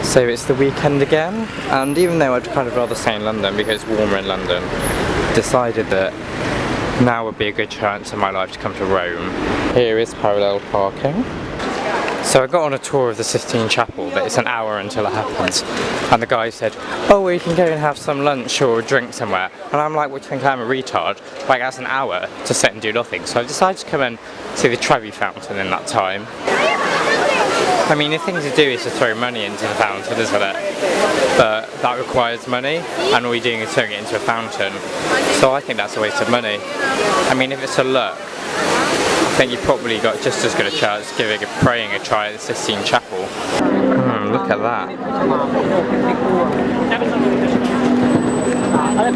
So it's the weekend again, and even though I'd kind of rather stay in London because it's warmer in London, decided that now would be a good chance in my life to come to Rome. Here is parallel parking. So I got on a tour of the Sistine Chapel, but it's an hour until it happens. And the guy said, oh, well, you can go and have some lunch or a drink somewhere. And I'm like, well, do you think I'm a retard? Like, that's an hour to sit and do nothing. So I decided to come and see the Trevi Fountain in that time. I mean, the thing to do is to throw money into the fountain, isn't it? But that requires money, and all you're doing is throwing it into a fountain. So I think that's a waste of money. I mean, if it's a look, I think you've probably got just as good a chance giving praying a try at the Sistine Chapel. Look at that. I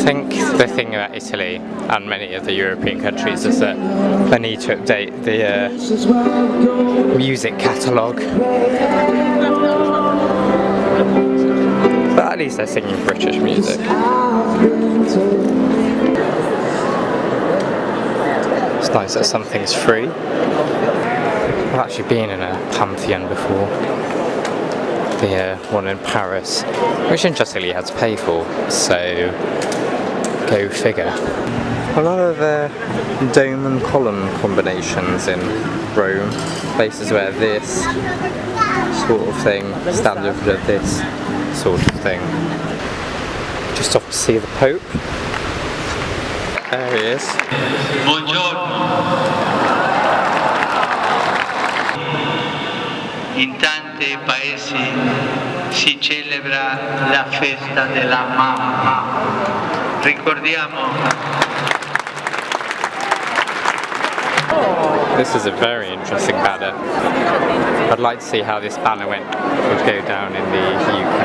think the thing about Italy and many of the European countries is that they need to update the music catalogue. But at least they're singing British music. It's nice that something's free. I've actually been in a Pantheon before. The one in Paris, which interestingly you had to pay for, so go figure. A lot of dome and column combinations in Rome, places where this sort of thing, standard for this sort of thing. Just off to see the Pope. There he is. Buongiorno. In tanti paesi si celebra la festa della mamma. Ricordiamo. This is a very interesting banner. I'd like to see how this banner would go down in the UK.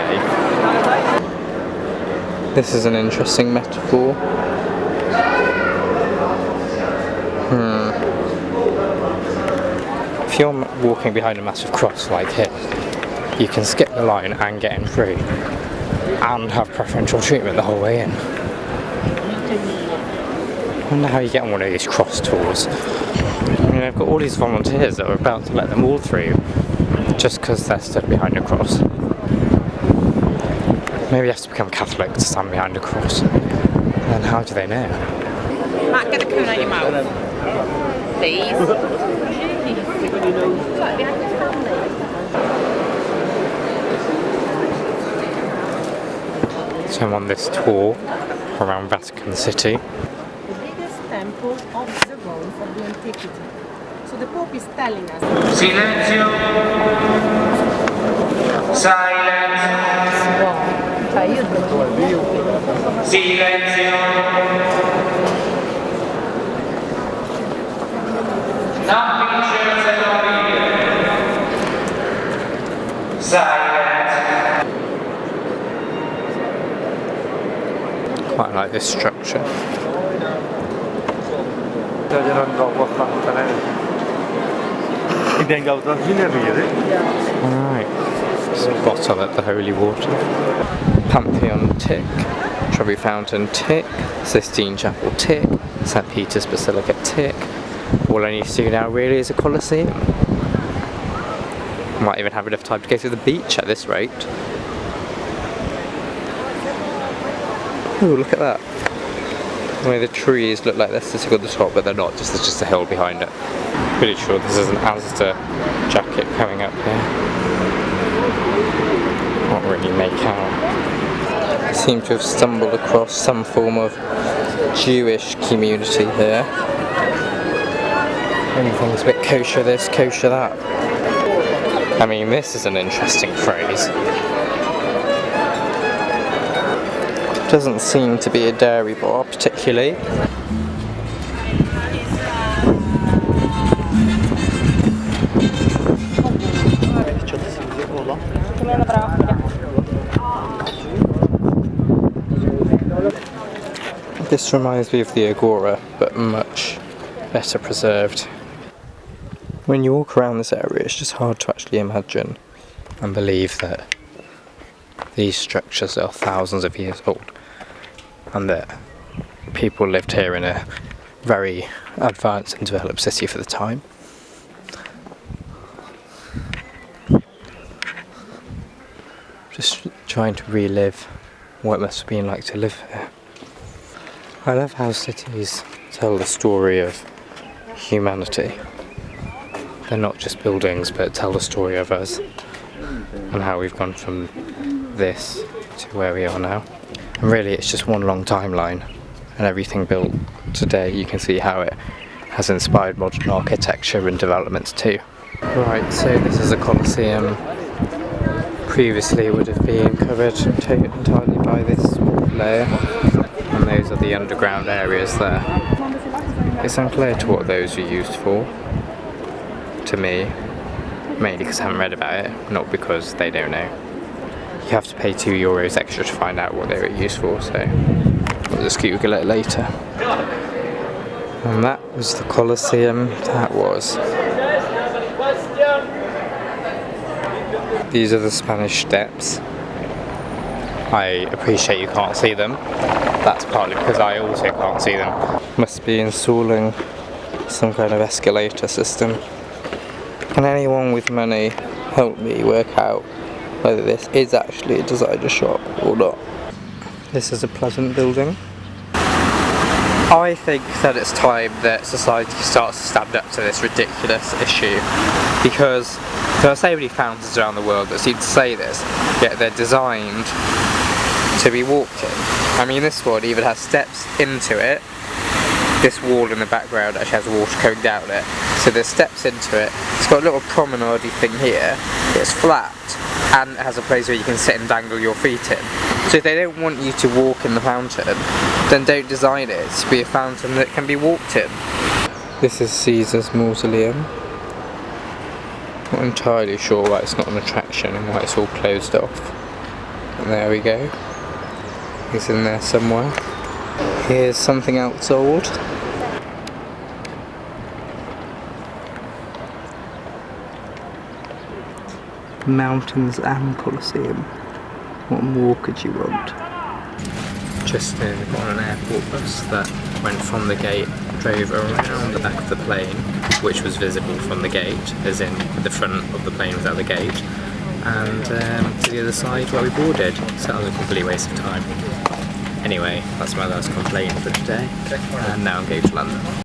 This is an interesting metaphor. If you're walking behind a massive cross like here, you can skip the line and get in free, and have preferential treatment the whole way in. I wonder how you get on one of these cross tours. I mean, I've got all these volunteers that are about to let them all through, just because they're stood behind a cross. Maybe you have to become Catholic to stand behind a cross. Then how do they know? Matt, get a cone out your mouth, please. So I'm on this tour around Vatican City. The biggest temple of the Rome of the antiquity. So the Pope is telling us. Silenzio. Silence. Silenzio. Non vincersi da morire. Silence. Quite like this structure. Alright, bottle at the holy water. Pantheon tick, Trevi Fountain tick, Sistine Chapel tick, St. Peter's Basilica tick. All I need to do now really is a Colosseum. Might even have enough time to go to the beach at this rate. Oh, look at that. The way the trees look like they're sitting on the top, but they're not, there's just a hill behind it. Pretty sure this is an Asda jacket coming up here. Can't really make out. I seem to have stumbled across some form of Jewish community here. Everything's a bit kosher this, kosher that. I mean, this is an interesting phrase. Doesn't seem to be a dairy bar particularly. This reminds me of the Agora, but much better preserved. When you walk around this area, it's just hard to actually imagine and believe that these structures are thousands of years old, and that people lived here in a very advanced and developed city for the time. Just trying to relive what it must have been like to live here. I love how cities tell the story of humanity. They're not just buildings, but tell the story of us and how we've gone from this to where we are now. And really it's just one long timeline, and everything built today, you can see how it has inspired modern architecture and developments too. Right, so this is a Colosseum. Previously it would have been covered entirely by this layer, and those are the underground areas there. It's unclear to what those are used for, to me, mainly because I haven't read about it, not because they don't know. You have to pay €2 extra to find out what they were used for, so we'll just Google it later. And that was the Colosseum, that was. These are the Spanish Steps. I appreciate you can't see them. That's partly because I also can't see them. Must be installing some kind of escalator system. Can anyone with money help me work out whether this is actually a designer shop or not? This is a pleasant building. I think that it's time that society starts to stand up to this ridiculous issue, because there are so many fountains around the world that seem to say this, yet they're designed to be walked in. I mean, this one even has steps into it. This wall in the background actually has water coming down it, so there's steps into it. It's got a little promenade thing here. It's flat, and it has a place where you can sit and dangle your feet in. So if they don't want you to walk in the fountain, then don't design it to be a fountain that can be walked in. This is Caesar's mausoleum. Not entirely sure why it's not an attraction and why it's all closed off. And there we go. He's in there somewhere. Here's something else old. Mountains and Colosseum. What more could you want? Just in on an airport bus that went from the gate, drove around the back of the plane, which was visible from the gate, as in the front of the plane was at the gate, and to the other side where we boarded. So that was a complete waste of time. Anyway, that's my last complaint for today, and now I'm going to London.